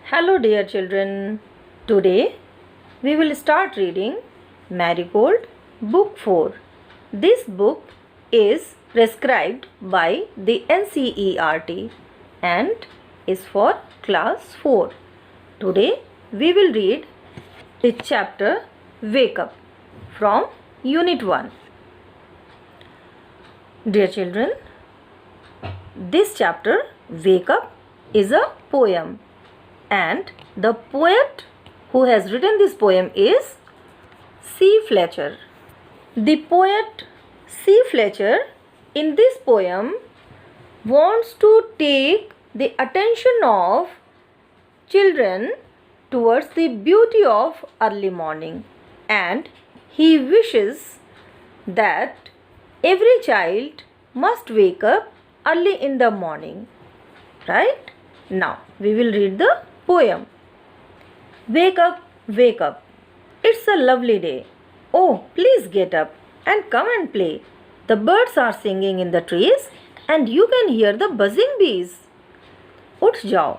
Hello, dear children. Today we will start reading Marigold, Book 4. This book is prescribed by the NCERT and is for class 4. Today we will read the chapter Wake Up from Unit 1. Dear children, this chapter Wake Up is a poem. And the poet who has written this poem is C. Fletcher. The poet C. Fletcher in this poem wants to take the attention of children towards the beauty of early morning, and he wishes that every child must wake up early in the morning. Right? Now we will read the poem. Wake up, wake up. It's a lovely day. Oh, please get up and come and play. The birds are singing in the trees and you can hear the buzzing bees. उठ जाओ,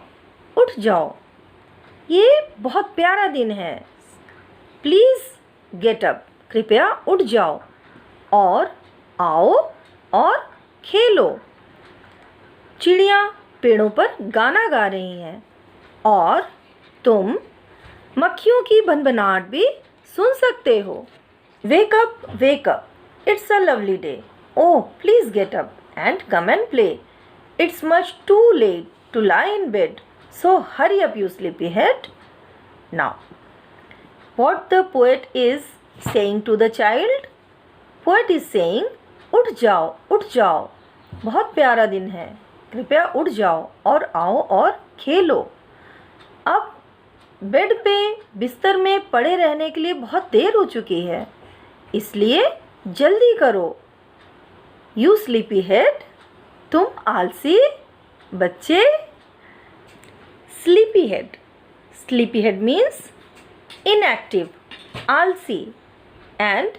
उठ जाओ. ये बहुत प्यारा दिन है. Please get up. कृपया उठ जाओ और आओ और खेलो. चिड़िया पेड़ों पर गाना गा रही हैं और तुम मक्खियों की भनभनाहट भी सुन सकते हो. Wake up, it's a lovely day. Oh please get up and come and play. It's much too late to lie in bed, so hurry up you sleepy head. Now what the poet is saying to the child. Poet is saying उठ जाओ, बहुत प्यारा दिन है. कृपया उठ जाओ और आओ और खेलो. अब बेड पे बिस्तर में पड़े रहने के लिए बहुत देर हो चुकी है, इसलिए जल्दी करो. यू स्लीपी हेड, तुम आलसी बच्चे. स्लीपी हेड मीन्स इनएक्टिव, आलसी. एंड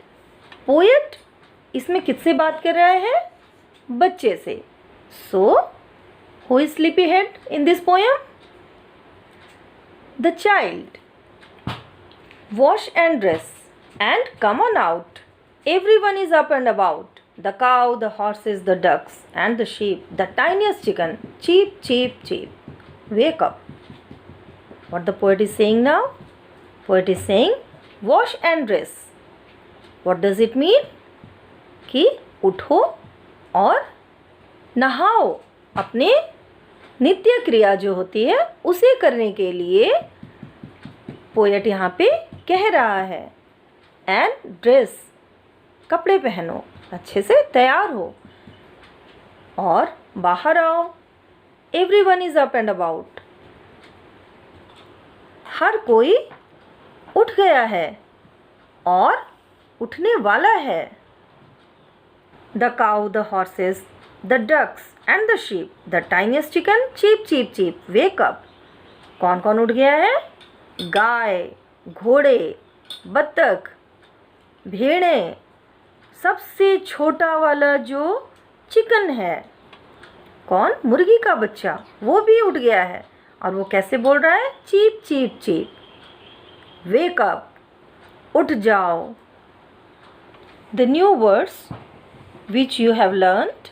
पोएट इसमें किससे बात कर रहा है? बच्चे से. So who is sleepy head in this poem? The child. Wash and dress and come on out. Everyone is up and about. The cow, the horses, the ducks and the sheep, the tiniest chicken. Cheep, cheep, cheep. Wake up. What the poet is saying now? Poet is saying wash and dress. What does it mean? कि उठो और नहाओ. अपने नित्य क्रिया जो होती है उसे करने के लिए पोएट यहाँ पे कह रहा है. एंड ड्रेस, कपड़े पहनो, अच्छे से तैयार हो और बाहर आओ. Everyone is up and about, हर कोई उठ गया है और उठने वाला है. The cow, the horses, the ducks and the sheep, the tiniest chicken. Cheep cheep cheep. Wake up. कौन कौन उठ गया है? गाय, घोड़े, बत्तख, भेड़ें, सबसे छोटा वाला जो चिकन है, कौन? मुर्गी का बच्चा, वो भी उठ गया है. और वो कैसे बोल रहा है? Cheep cheep cheep. Wake up, उठ जाओ. The new words which you have learnt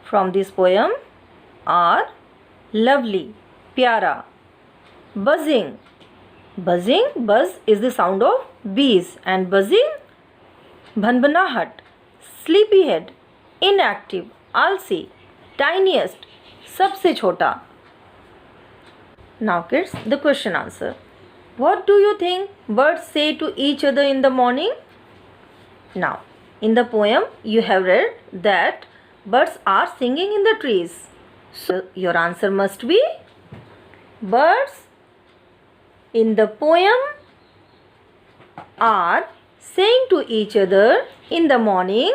from this poem are lovely, प्यारा. Buzzing. Buzz is the sound of bees and buzzing, भनभनाहट. Sleepy head, inactive, आलसी. Tiniest, सबसे छोटा. Now kids, the question answer. What do you think birds say to each other in the morning? Now in the poem you have read that birds are singing in the trees. So your answer must be birds in the poem are saying to each other in the morning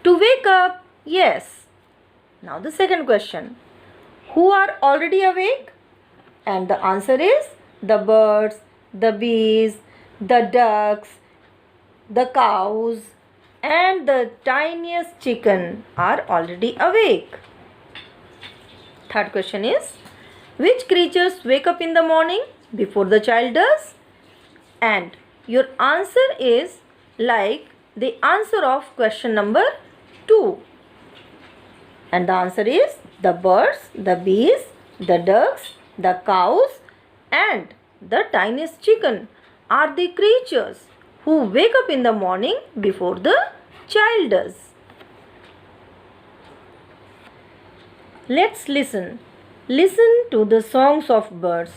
to wake up. Yes. Now the second question. Who are already awake? And the answer is the birds, the bees, the ducks, the cows and the tiniest chicken are already awake. Third question is, Which creatures wake up in the morning before the child does? And your answer is like the answer of question number 2. And the answer is the birds, the bees, the ducks, the cows and the tiniest chicken are the creatures who wake up in the morning before the child does. Let's listen. Listen to the songs of birds.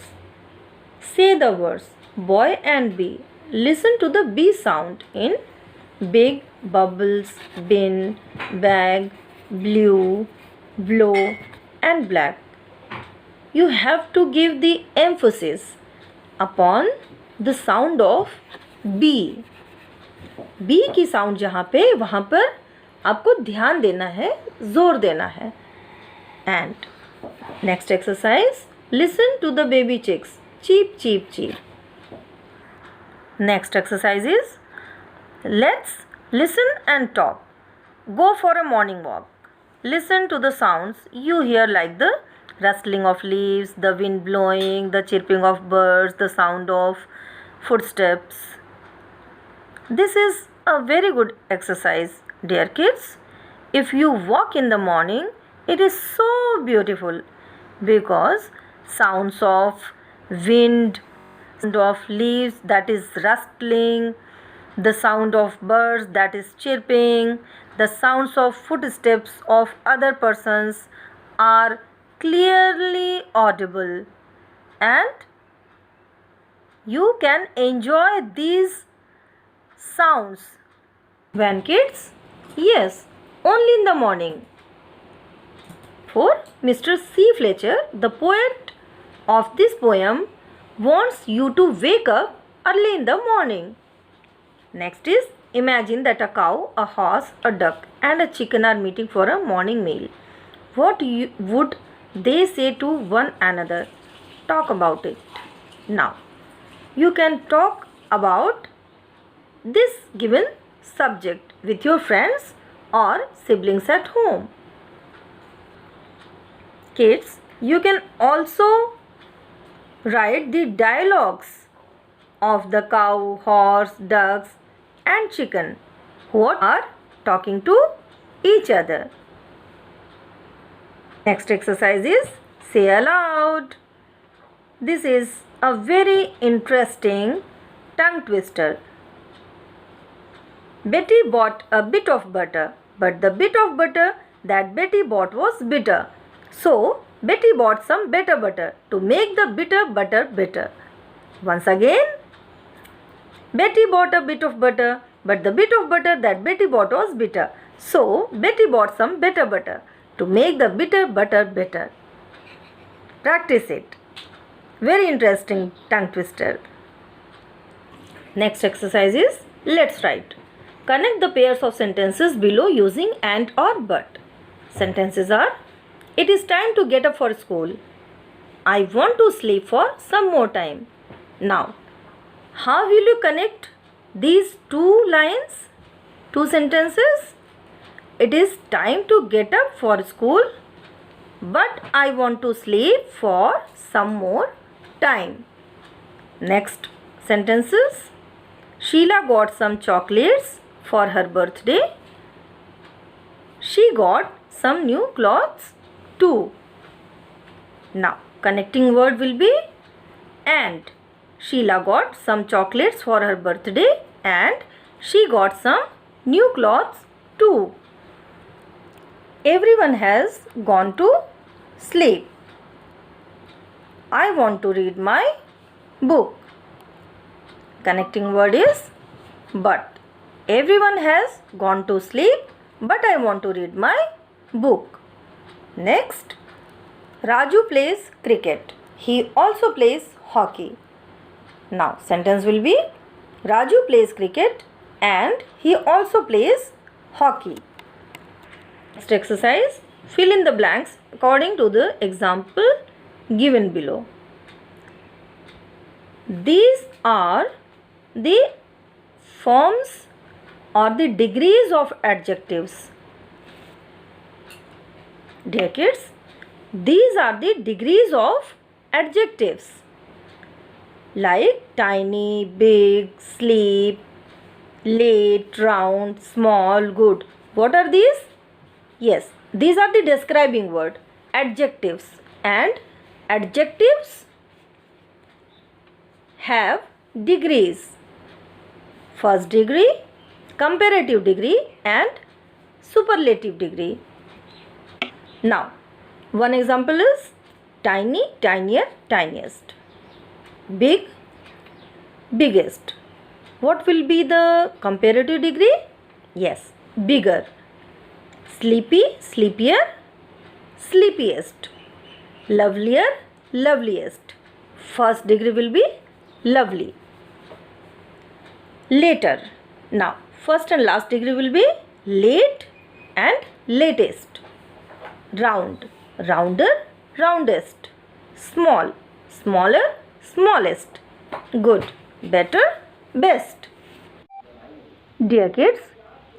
Say the words boy and bee. Listen to the bee sound in big, bubbles, bin, bag, blue, blow and black. You have to give the emphasis upon the sound of bee. Bee की sound जहाँ पे वहाँ पर आपको ध्यान देना है, जोर देना है. And next exercise, listen to the baby chicks. Cheep, cheep, cheep. Next exercise is, let's listen and talk. Go for a morning walk. Listen to the sounds you hear like the rustling of leaves, the wind blowing, the chirping of birds, the sound of footsteps. This is a very good exercise, dear kids. If you walk in the morning, it is so beautiful because sounds of wind, sound of leaves that is rustling, the sound of birds that is chirping, the sounds of footsteps of other persons are clearly audible and you can enjoy these sounds. When kids? Yes, only in the morning. For Mr. C. Fletcher, the poet of this poem, wants you to wake up early in the morning. Next is, imagine that a cow, a horse, a duck and a chicken are meeting for a morning meal. What would they say to one another? Talk about it. Now, you can talk about this given subject with your friends or siblings at home. Kids, you can also write the dialogues of the cow, horse, ducks and chicken who are talking to each other. Next exercise is say aloud. This is a very interesting tongue twister. Betty bought a bit of butter, but the bit of butter that Betty bought was bitter. So, Betty bought some better butter to make the bitter butter bitter. Once again, Betty bought a bit of butter, but the bit of butter that Betty bought was bitter. So, Betty bought some better butter to make the bitter butter bitter. Practice it. Very interesting tongue twister. Next exercise is, let's write. Connect the pairs of sentences below using and or but. Sentences are, it is time to get up for school. I want to sleep for some more time. Now, how will you connect these two lines, two sentences? It is time to get up for school, but I want to sleep for some more time. Next sentences. Sheila got some chocolates for her birthday. She got some new clothes too. Now, connecting word will be and. Sheila got some chocolates for her birthday and she got some new clothes too. Everyone has gone to sleep. I want to read my book. Connecting word is but. Everyone has gone to sleep, but I want to read my book. Next, Raju plays cricket. He also plays hockey. Now, sentence will be Raju plays cricket and he also plays hockey. Next exercise, fill in the blanks according to the example given below. These are the forms or the degrees of adjectives. Dear kids, these are the degrees of adjectives like tiny, big, sleep, late, round, small, good. What are these? Yes, these are the describing word, adjectives, and adjectives have degrees. First degree, comparative degree, and superlative degree. Now, one example is tiny, tinier, tiniest. Big, biggest. What will be the comparative degree? Yes, bigger. Sleepy, sleepier, sleepiest. Lovelier, loveliest. First degree will be lovely. Later. Now, first and last degree will be late and latest. Round, rounder, roundest. Small, smaller, smallest. Good, better, best. Dear kids,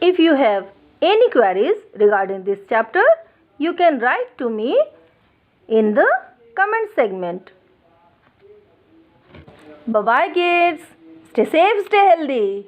if you have any queries regarding this chapter, you can write to me in the comment segment. Bye bye kids. Stay safe, stay healthy.